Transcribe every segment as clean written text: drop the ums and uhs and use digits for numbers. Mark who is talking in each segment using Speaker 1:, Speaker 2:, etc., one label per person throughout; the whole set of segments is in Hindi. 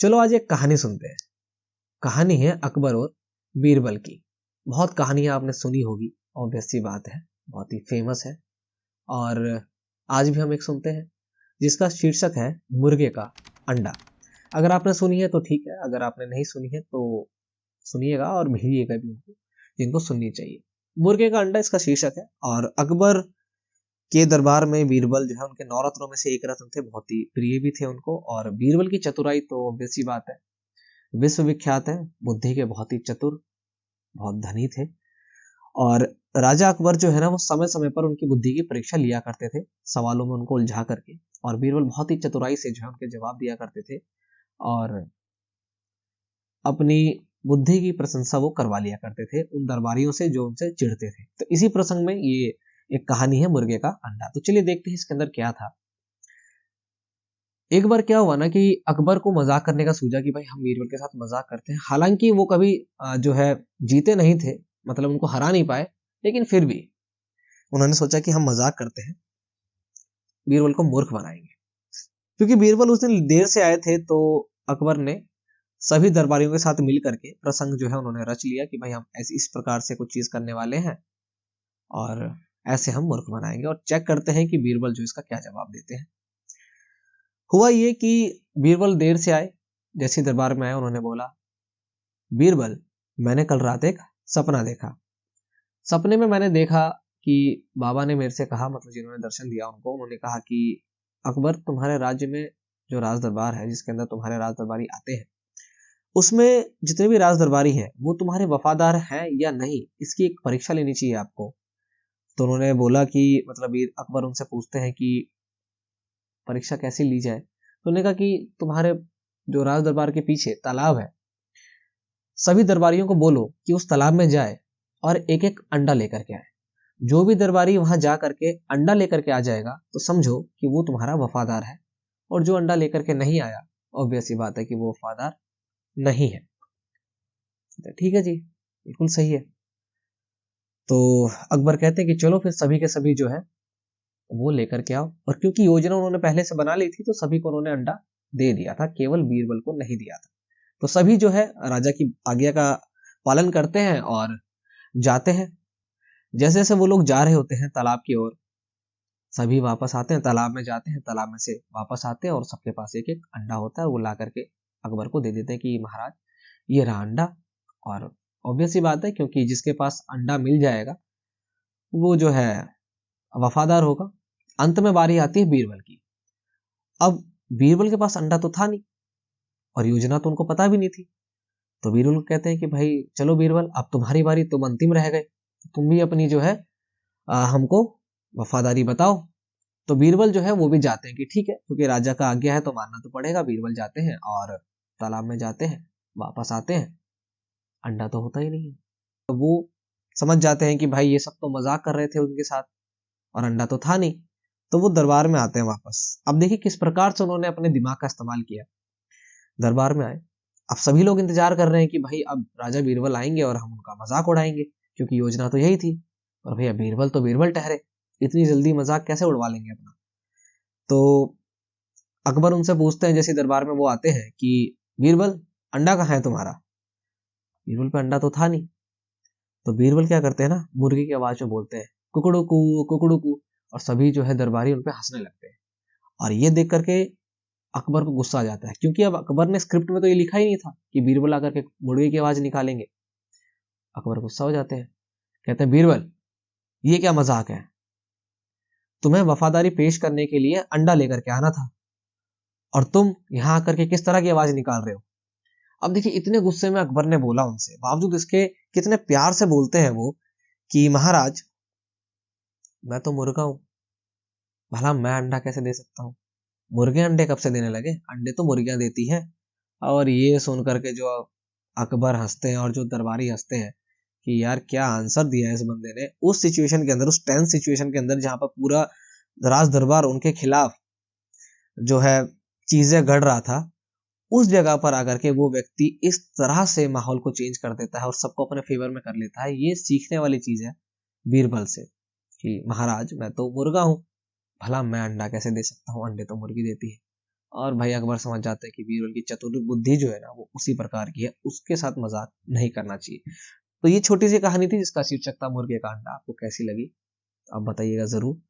Speaker 1: चलो आज एक कहानी सुनते हैं। कहानी है अकबर और बीरबल की। बहुत कहानियां आपने सुनी होगी, ऑब्वियस सी बात है, बहुत ही फेमस है। और आज भी हम एक सुनते हैं जिसका शीर्षक है मुर्गे का अंडा। अगर आपने सुनी है तो ठीक है, अगर आपने नहीं सुनी है तो सुनिएगा और भेजिएगा भी उनको जिनको सुननी चाहिए। मुर्गे का अंडा इसका शीर्षक है। और अकबर के दरबार में बीरबल जो है उनके 9 रत्नों में से एक रत्न थे, बहुत ही प्रिय भी थे उनको। और बीरबल की चतुराई तो ऑब्वियस सी बात है, विश्व विख्यात है। बुद्धि के बहुत ही चतुर, बहुत धनी थे। और राजा अकबर जो है ना, वो समय समय पर उनकी बुद्धि की परीक्षा लिया करते थे, सवालों में उनको उलझा करके। और बीरबल बहुत ही चतुराई से जो है उनके जवाब दिया करते थे और अपनी बुद्धि की प्रशंसा वो करवा लिया करते थे उन दरबारियों से जो उनसे चिढ़ते थे। तो इसी प्रसंग में ये एक कहानी है मुर्गे का अंडा। तो चलिए देखते हैं इसके अंदर क्या था। एक बार क्या हुआ ना कि अकबर को मजाक करने का सूझा कि भाई हम बीरबल के साथ मजाक करते हैं। हालांकि वो कभी जो है जीते नहीं थे, मतलब उनको हरा नहीं पाए, लेकिन फिर भी उन्होंने सोचा कि हम मजाक करते हैं, बीरबल को मूर्ख बनाएंगे। क्योंकि बीरबल उस दिन देर से आए थे, तो अकबर ने सभी दरबारियों के साथ मिल करके प्रसंग जो है उन्होंने रच लिया कि भाई हम ऐसी इस प्रकार से कुछ चीज करने वाले हैं और ऐसे हम मूर्ख बनाएंगे, और चेक करते हैं कि बीरबल जो इसका क्या जवाब देते हैं। हुआ ये कि बीरबल देर से आए। जैसे दरबार में आए उन्होंने बोला, बीरबल, मैंने कल रात एक सपना देखा। सपने में मैंने देखा कि बाबा ने मेरे से कहा, मतलब जिन्होंने दर्शन दिया उनको, उन्होंने कहा कि अकबर, तुम्हारे राज्य में जो राज दरबार है, जिसके अंदर तुम्हारे राज दरबारी आते हैं, उसमें जितने भी राज दरबारी हैं वो तुम्हारे वफादार हैं या नहीं, इसकी एक परीक्षा लेनी चाहिए आपको। तो उन्होंने बोला कि मतलब अकबर उनसे पूछते हैं कि परीक्षा कैसे ली जाए। तो उन्होंने कहा कि तुम्हारे जो राज दरबार के पीछे तालाब है, सभी दरबारियों को बोलो कि उस तालाब में जाए और एक एक अंडा लेकर के आए। जो भी दरबारी वहां जा करके अंडा लेकर के आ जाएगा तो समझो कि वो तुम्हारा वफादार है, और जो अंडा लेकर के नहीं आया, ऑब्वियस सी बात है कि वो वफादार नहीं है। ठीक है जी, बिल्कुल सही है। तो अकबर कहते हैं कि चलो फिर सभी के सभी जो है वो लेकर के आओ। और क्योंकि योजना उन्होंने पहले से बना ली थी, तो सभी को उन्होंने अंडा दे दिया था, केवल बीरबल को नहीं दिया था। तो सभी जो है राजा की आज्ञा का पालन करते हैं और जाते हैं। जैसे जैसे वो लोग जा रहे होते हैं तालाब की ओर, सभी वापस आते हैं, तालाब में जाते हैं, तालाब में से वापस आते हैं और सबके पास एक एक अंडा होता है। वो ला करके अकबर को दे देते हैं कि महाराज ये रहा अंडा। और ऑब्वियस ही बात है, क्योंकि जिसके पास अंडा मिल जाएगा वो जो है वफादार होगा। अंत में बारी आती है बीरबल की। अब बीरबल के पास अंडा तो था नहीं और योजना तो उनको पता भी नहीं थी। तो बीरबल कहते हैं कि भाई चलो बीरबल, अब तुम्हारी बारी, तुम अंतिम रह गए, तुम भी अपनी जो है हमको वफादारी बताओ। तो बीरबल जो है वो भी जाते हैं कि ठीक है, क्योंकि राजा का आज्ञा है तो मानना तो पड़ेगा। बीरबल जाते हैं और तालाब में जाते हैं, वापस आते हैं, अंडा तो होता ही नहीं है। तो वो समझ जाते हैं कि भाई ये सब तो मजाक कर रहे थे उनके साथ और अंडा तो था नहीं। तो वो दरबार में आते हैं वापस। अब देखिए किस प्रकार से उन्होंने अपने दिमाग का इस्तेमाल किया। दरबार में आए, अब सभी लोग इंतजार कर रहे हैं कि भाई अब राजा बीरबल आएंगे और हम उनका मजाक उड़ाएंगे, क्योंकि योजना तो यही थी। और भैया बीरबल तो बीरबल ठहरे, इतनी जल्दी मजाक कैसे उड़वा लेंगे अपना। तो अकबर उनसे पूछते हैं, जैसे दरबार में वो आते हैं, कि बीरबल अंडा कहाँ है तुम्हारा। बीरबल पे अंडा तो था नहीं। तो बीरबल क्या करते हैं ना, मुर्गी की आवाज में बोलते हैं, कुकड़ू कुकड़ू। और सभी जो है दरबारी उन पे हंसने लगते हैं। और ये देख करके अकबर को गुस्सा आ जाता है, क्योंकि अब अकबर ने स्क्रिप्ट में तो ये लिखा ही नहीं था कि बीरबल आकर के मुर्गे की आवाज निकालेंगे। अकबर गुस्सा हो जाते हैं, कहते हैं बीरबल ये क्या मजाक है, तुम्हें वफादारी पेश करने के लिए अंडा लेकर के आना था और तुम यहां आकर के किस तरह की आवाज निकाल रहे हो। अब देखिए इतने गुस्से में अकबर ने बोला उनसे, बावजूद इसके कितने प्यार से बोलते हैं वो कि महाराज मैं तो मुर्गा हूं, भला मैं अंडा कैसे दे सकता हूँ। मुर्गे अंडे कब से देने लगे, अंडे तो मुर्गियां देती हैं। और ये सुन करके जो अकबर हंसते हैं और जो दरबारी हंसते हैं कि यार क्या आंसर दिया है इस बंदे ने उस सिचुएशन के अंदर, उस टेंस सिचुएशन के अंदर, जहां पर पूरा राज दरबार उनके खिलाफ जो है चीजें गढ़ रहा था। उस जगह पर आकर के वो व्यक्ति इस तरह से माहौल को चेंज कर देता है और सबको अपने फेवर में कर लेता है। ये सीखने वाली चीज है बीरबल से कि महाराज मैं तो मुर्गा हूं, भला मैं अंडा कैसे दे सकता हूँ, अंडे तो मुर्गी देती है। और भाई अकबर समझ जाते हैं कि बीरबल की चतुर बुद्धि जो है ना वो उसी प्रकार की है, उसके साथ मजाक नहीं करना चाहिए। तो ये छोटी सी कहानी थी जिसका शीर्षक था मुर्गे का अंडा। आपको कैसी लगी आप बताइएगा जरूर,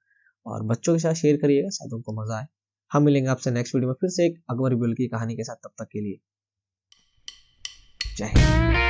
Speaker 1: और बच्चों के साथ शेयर करिएगा, शायद उनको मजा आए। हम मिलेंगे आपसे नेक्स्ट वीडियो में फिर से एक अकबर बीरबल की कहानी के साथ। तब तक के लिए जय हिंद।